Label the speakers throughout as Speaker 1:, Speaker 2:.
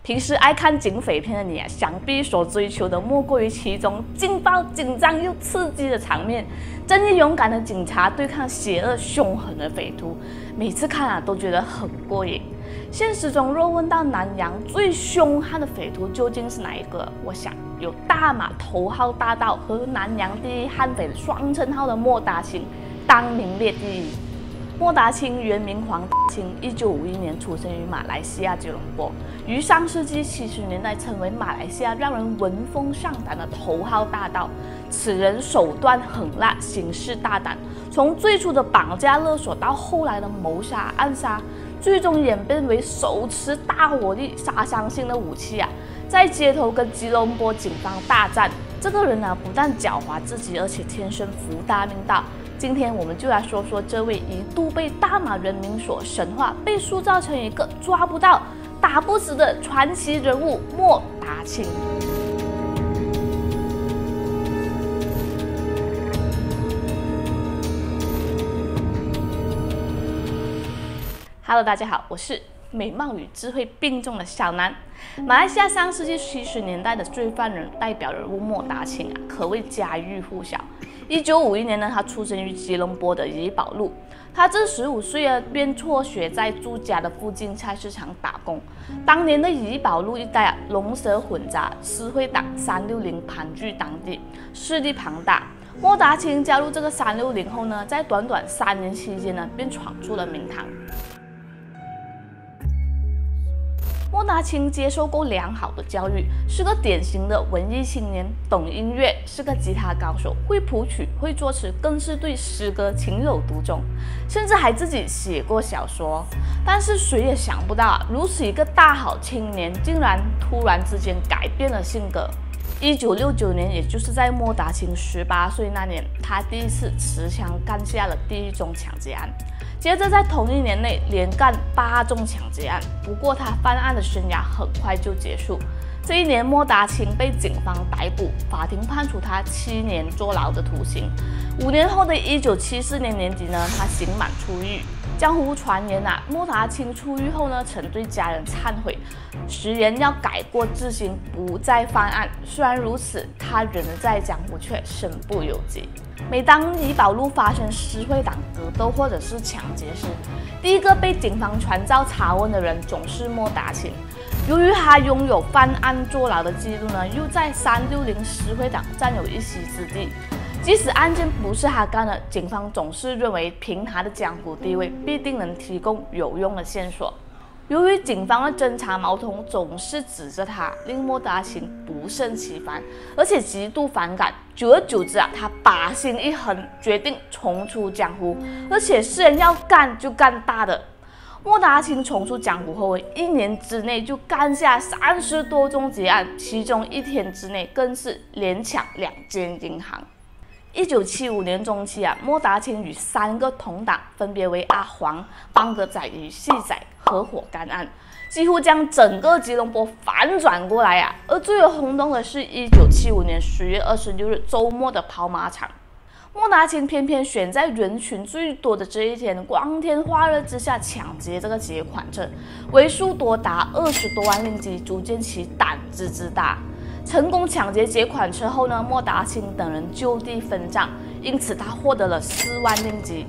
Speaker 1: 平时爱看警匪片的你啊，想必所追求的莫过于其中劲爆、紧张又刺激的场面，正义勇敢的警察对抗邪恶凶狠的匪徒，每次看啊都觉得很过瘾。现实中若问到南洋最凶悍的匪徒究竟是哪一个，我想有大马头号大盗和南洋第一悍匪双称号的莫达清当名列第一。莫达清原名黄达清，1951年出生于马来西亚吉隆坡，于上世纪70年代成为马来西亚让人闻风丧胆的头号大盗。此人手段狠辣，行事大胆，从最初的绑架勒索到后来的谋杀暗杀，最终演变为手持大火力杀伤性的武器啊，在街头跟吉隆坡警方大战。这个人呢，不但狡猾至极，而且天生福大命大。今天我们就来说说这位一度被大马人民所神化，被塑造成一个抓不到、打不死的传奇人物莫达清。Hello， 大家好，我是美貌与智慧并重的小南。马来西亚上世纪70年代的罪犯代表人物莫达清啊，可谓家喻户晓。1951年呢，他出生于吉隆坡的怡保路。他这15岁啊，便辍学在住家的附近菜市场打工。当年的怡保路一带啊，龙蛇混杂，私会党360盘踞当地，势力庞大。莫达清加入这个360后呢，在短短3年期间呢，便闯出了名堂。莫达清接受过良好的教育，是个典型的文艺青年，懂音乐，是个吉他高手，会谱曲，会作词，更是对诗歌情有独钟，甚至还自己写过小说。但是谁也想不到啊，如此一个大好青年，竟然突然之间改变了性格。1969年，也就是在莫达清18岁那年，他第一次持枪干下了第一宗抢劫案。接着在同一年内连干8宗抢劫案，不过他犯案的生涯很快就结束。这一年，莫达清被警方逮捕，法庭判处他7年坐牢的徒刑。5年后的1974年年底呢，他刑满出狱。江湖传言啊，莫达清出狱后呢，曾对家人忏悔，誓言要改过自新，不再犯案。虽然如此，他人在江湖却身不由己。每当怡保路发生私会党格斗或者是抢劫时，第一个被警方传召查问的人总是莫达清。由于他拥有犯案坐牢的记录呢，又在360私会党占有一席之地，即使案件不是他干的，警方总是认为凭他的江湖地位，必定能提供有用的线索。由于警方的侦查矛头总是指着他，令莫达清不胜其烦，而且极度反感。久而久之啊，他把心一横，决定重出江湖，而且是人要干就干大的。莫达清重出江湖后，1年之内就干下30多宗劫案，其中1天之内更是连抢2间银行。1975年中期啊，莫达清与3个同党，分别为阿黄、邦格仔与细仔合伙干案，几乎将整个吉隆坡反转过来啊！而最为轰动的是1975年10月26日周末的跑马场。莫达清偏偏选在人群最多的这一天，光天化日之下抢劫这个劫款车，为数多达20多万令吉，足见其胆子之大。成功抢劫劫款车后呢，莫达清等人就地分账，因此他获得了4万令吉。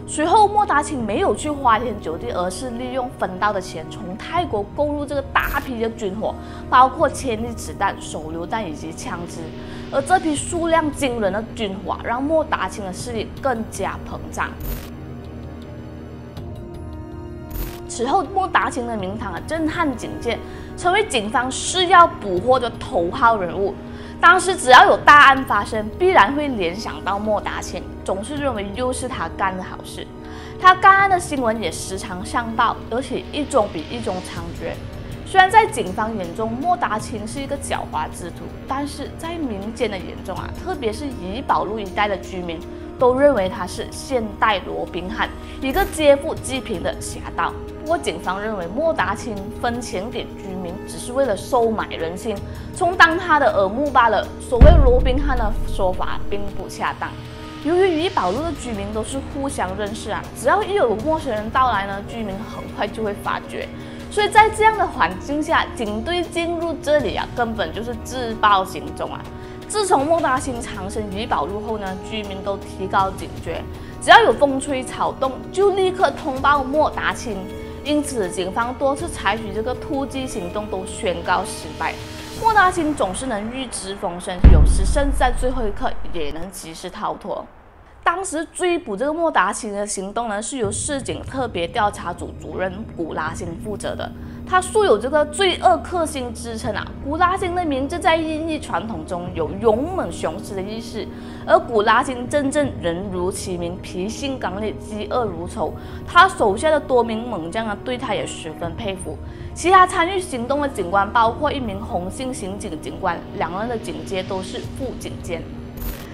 Speaker 1: 随后，莫达清没有去花天酒地，而是利用分到的钱从泰国购入这个大批的军火，包括千粒子弹、手榴弹以及枪支。而这批数量惊人的军火，让莫达清的势力更加膨胀。此后，莫达清的名堂震撼警界，成为警方誓要捕获的头号人物。当时只要有大案发生，必然会联想到莫达清，总是认为又是他干的好事。他干案的新闻也时常上报，而且一宗比一宗猖獗。虽然在警方眼中莫达清是一个狡猾之徒，但是在民间的眼中啊，特别是怡保路一带的居民，都认为他是现代罗宾汉，一个劫富济贫的侠盗。不过警方认为莫达清分钱给居民，只是为了收买人心，充当他的耳目罢了。所谓罗宾汉的说法并不恰当。由于怡保路的居民都是互相认识啊，只要一有陌生人到来呢，居民很快就会发觉。所以在这样的环境下，警队进入这里根本就是自爆行踪自从莫达清藏身怡保路后呢，居民都提高警觉，只要有风吹草动，就立刻通报莫达清。因此，警方多次采取这个突击行动都宣告失败。莫达清总是能预知风声，有时甚至在最后一刻也能及时逃脱。当时追捕这个莫达清的行动呢，是由市警特别调查组主任古拉辛负责的。他素有这个罪恶克星之称古拉辛的名字在印裔传统中有勇猛雄狮的意思，而古拉辛真正人如其名，脾性刚烈，嫉恶如仇。他手下的多名猛将对他也十分佩服。其他参与行动的警官包括一名洪姓刑警警官，两人的警阶都是副警监。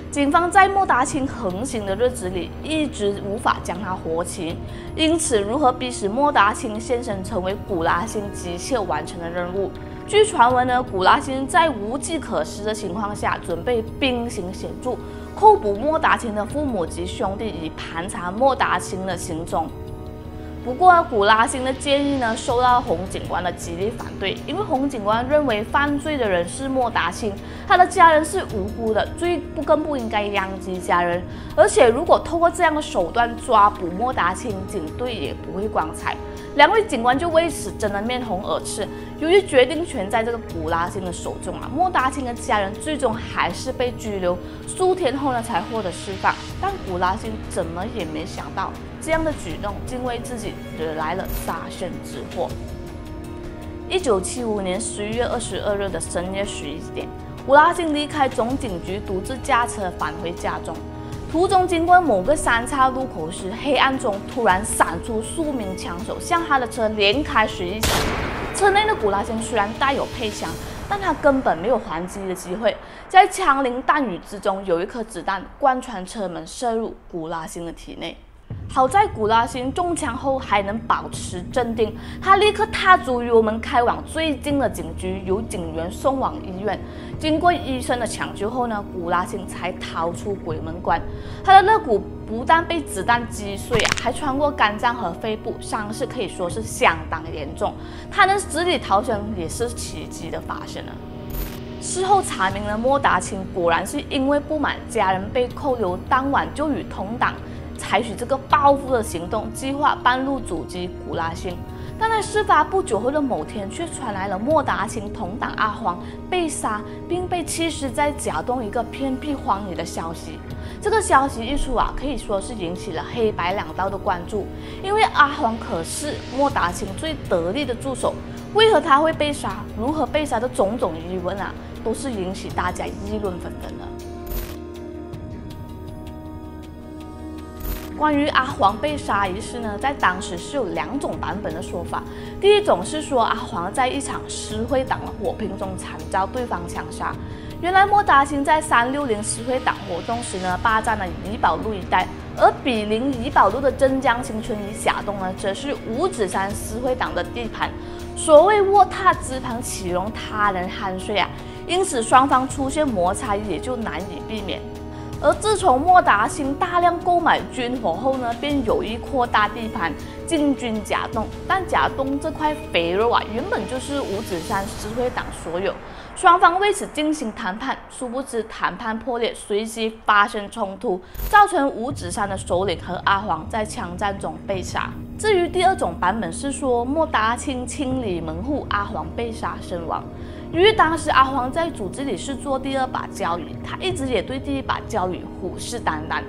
Speaker 1: 警方在莫达清横行的日子里，一直无法将他活擒，因此如何逼使莫达清现身，成为古拉辛急切完成的任务。据传闻呢，古拉辛在无计可施的情况下，准备兵行险著，扣捕莫达清的父母及兄弟，以盘查莫达清的行踪。不过，古拉辛的建议呢，受到洪警官的极力反对，因为洪警官认为犯罪的人是莫达清，他的家人是无辜的，更不应该殃及家人。而且，如果透过这样的手段抓捕莫达清，警队也不会光彩。两位警官就为此争得面红耳赤。由于决定权在这个古拉辛的手中莫达清的家人最终还是被拘留，数天后呢才获得释放。但古拉辛怎么也没想到，这样的举动竟为自己惹来了杀身之祸。1975年11月22日的深夜11点，古拉辛离开总警局，独自驾车返回家中。途中经过某个三岔路口时，黑暗中突然闪出数名枪手，向他的车连开11枪。车内的古拉辛虽然带有配枪，但他根本没有还击的机会。在枪林弹雨之中，有一颗子弹贯穿车门，射入古拉辛的体内。好在古拉辛中枪后还能保持镇定，他立刻踏足油门开往最近的警局，由警员送往医院。经过医生的抢救后呢，古拉辛才逃出鬼门关。他的肋骨不但被子弹击碎还穿过肝脏和肺部，伤势可以说是相当严重。他能死里逃生也是奇迹的发生了。事后查明了，莫达清果然是因为不满家人被扣留，当晚就与同党采取这个报复的行动，计划半路阻击古拉辛。但在事发不久后的某天，却传来了莫达清同党阿黄被杀，并被弃尸在甲洞一个偏僻荒野的消息。这个消息一出可以说是引起了黑白两道的关注，因为阿黄可是莫达清最得力的助手，为何他会被杀？如何被杀的种种疑问都是引起大家议论纷纷的。关于阿黄被杀一事呢，在当时是有2种版本的说法。第一种是说阿黄在一场诗会党的火拼中惨遭对方枪杀。原来莫达清在360诗会党活动时呢，霸占了怡保路一带，而毗邻怡保路的真江新村与甲洞呢，则是五指山诗会党的地盘。所谓卧榻之旁，岂容他人酣睡因此双方出现摩擦也就难以避免。而自从莫达清大量购买军火后呢，便有意扩大地盘，进军甲洞。但甲洞这块肥肉原本就是五指山诗会党所有，双方为此进行谈判，殊不知谈判破裂，随即发生冲突，造成五指山的首领和阿黄在枪战中被杀。至于第2种版本是说莫达清清理门户，阿黄被杀身亡。由于当时阿黄在组织里是做第2把交椅，他一直也对第1把交椅虎视眈眈。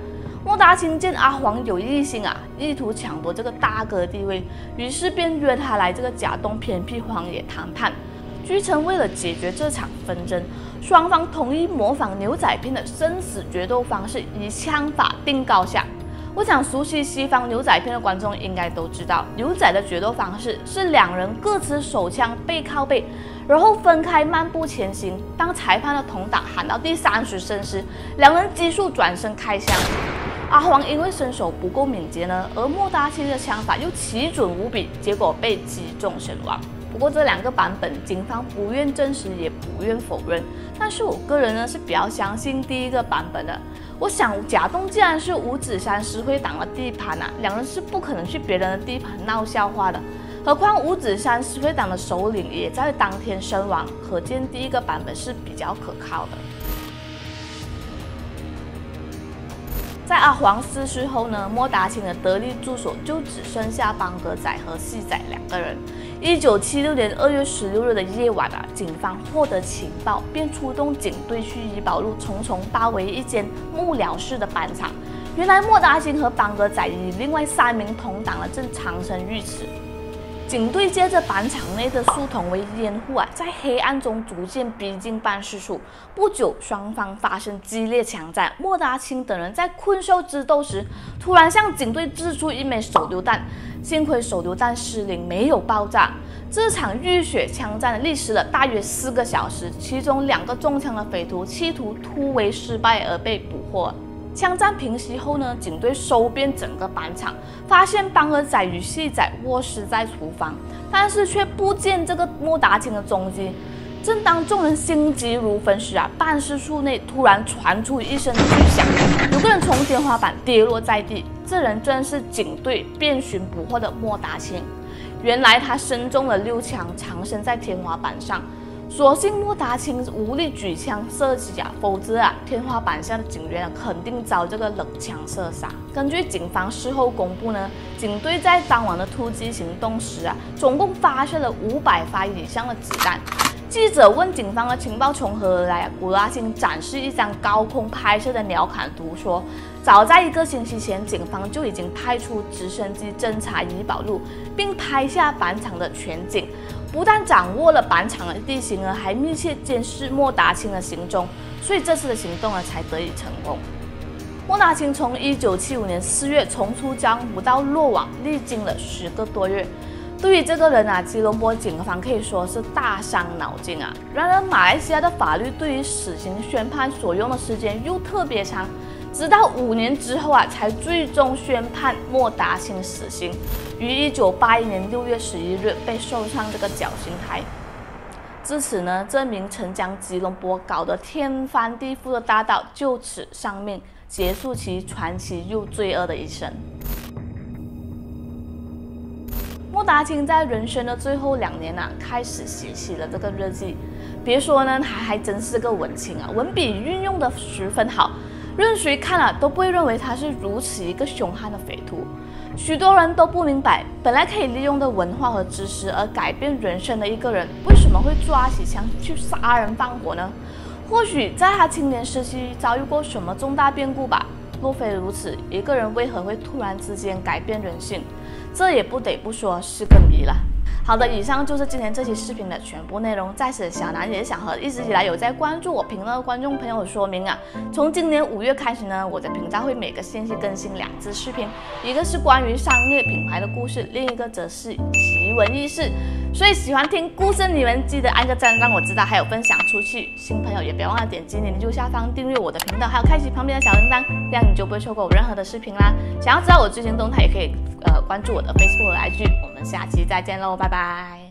Speaker 1: 莫达清见阿黄有异心意图抢夺这个大哥地位，于是便约他来这个甲洞偏僻荒野谈判。据称，为了解决这场纷争，双方同意模仿牛仔片的生死决斗方式，以枪法定高下。我想熟悉西方牛仔片的观众应该都知道，牛仔的决斗方式是2人各持手枪背靠背，然后分开漫步前行。当裁判的同党喊到第30声时，2人急速转身开枪。阿黄因为身手不够敏捷呢，而莫达清的枪法又奇准无比，结果被击中身亡。不过这2个版本，警方不愿证实也不愿否认，但是我个人呢是比较相信第1个版本的。我想甲洞既然是五指山诗会党的地盘2人是不可能去别人的地盘闹笑话的。何况五指山实惠党的首领也在当天身亡，可见第一个版本是比较可靠的。在阿黄逝世后呢，莫达清的得力助手就只剩下邦格仔和细仔两个人。1976年2月16日的夜晚警方获得情报，便出动警队去怡保路重重包围一间幕僚室的板厂。原来莫达清和邦格仔与另外3名同党正藏身于此。警队借着板厂内的树桶为掩护在黑暗中逐渐逼近办事处。不久，双方发生激烈枪战。莫达清等人在困兽之斗时，突然向警队掷出一枚手榴弹，幸亏手榴弹失灵，没有爆炸。这场浴血枪战历时了大约4个小时，其中2个中枪的匪徒企图突围失败而被捕获。枪战平息后呢，警队搜遍整个板厂，发现邦格仔与细仔卧尸在厨房，但是却不见这个莫达清的踪迹。正当众人心急如焚时办事处内突然传出一声巨响，有个人从天花板跌落在地，这人正是警队遍寻捕获的莫达清。原来他身中了6枪，藏身在天花板上。所幸莫达清无力举枪射击否则天花板下的警员肯定遭这个冷枪射杀。根据警方事后公布呢，警队在当晚的突击行动时总共发射了500发以上的子弹。记者问警方的情报从何而来古拉清展示一张高空拍摄的鸟瞰图，说早在1个星期前，警方就已经派出直升机侦察怡保路，并拍下板厂的全景。不但掌握了板厂的地形还密切监视莫达清的行踪，所以这次的行动才得以成功。莫达清从1975年4月重出江湖到落网，历经了10个多月。对于这个人吉隆坡警方可以说是大伤脑筋然而，马来西亚的法律对于死刑宣判所用的时间又特别长，直到5年之后才最终宣判莫达清死刑，于1981年6月11日被送上这个绞刑台。至此呢，这名曾将吉隆坡搞得天翻地覆的大盗就此丧命，结束其传奇又罪恶的一生。莫达清在人生的最后2年开始写起了这个日记。别说呢，他还真是个文青文笔运用的十分好，任谁看都不会认为他是如此一个凶悍的匪徒。许多人都不明白，本来可以利用的文化和知识而改变人生的一个人，为什么会抓起枪去杀人放火呢？或许在他青年时期遭遇过什么重大变故吧。若非如此，一个人为何会突然之间改变人性？这也不得不说是个谜了。好的，以上就是今天这期视频的全部内容。在此，小南也想和一直以来有在关注我频道的观众朋友说明从今年5月开始呢，我的频道会每个星期更新2支视频，一个是关于商业品牌的故事，另一个则是奇闻异事。所以喜欢听故事的你们记得按个赞，让我知道，还有分享出去。新朋友也别忘了点击你右下方订阅我的频道，还有开启旁边的小铃铛，这样你就不会错过我任何的视频啦。想要知道我最新动态，也可以关注我的 Facebook 和 IG。我们下期再见喽，拜拜。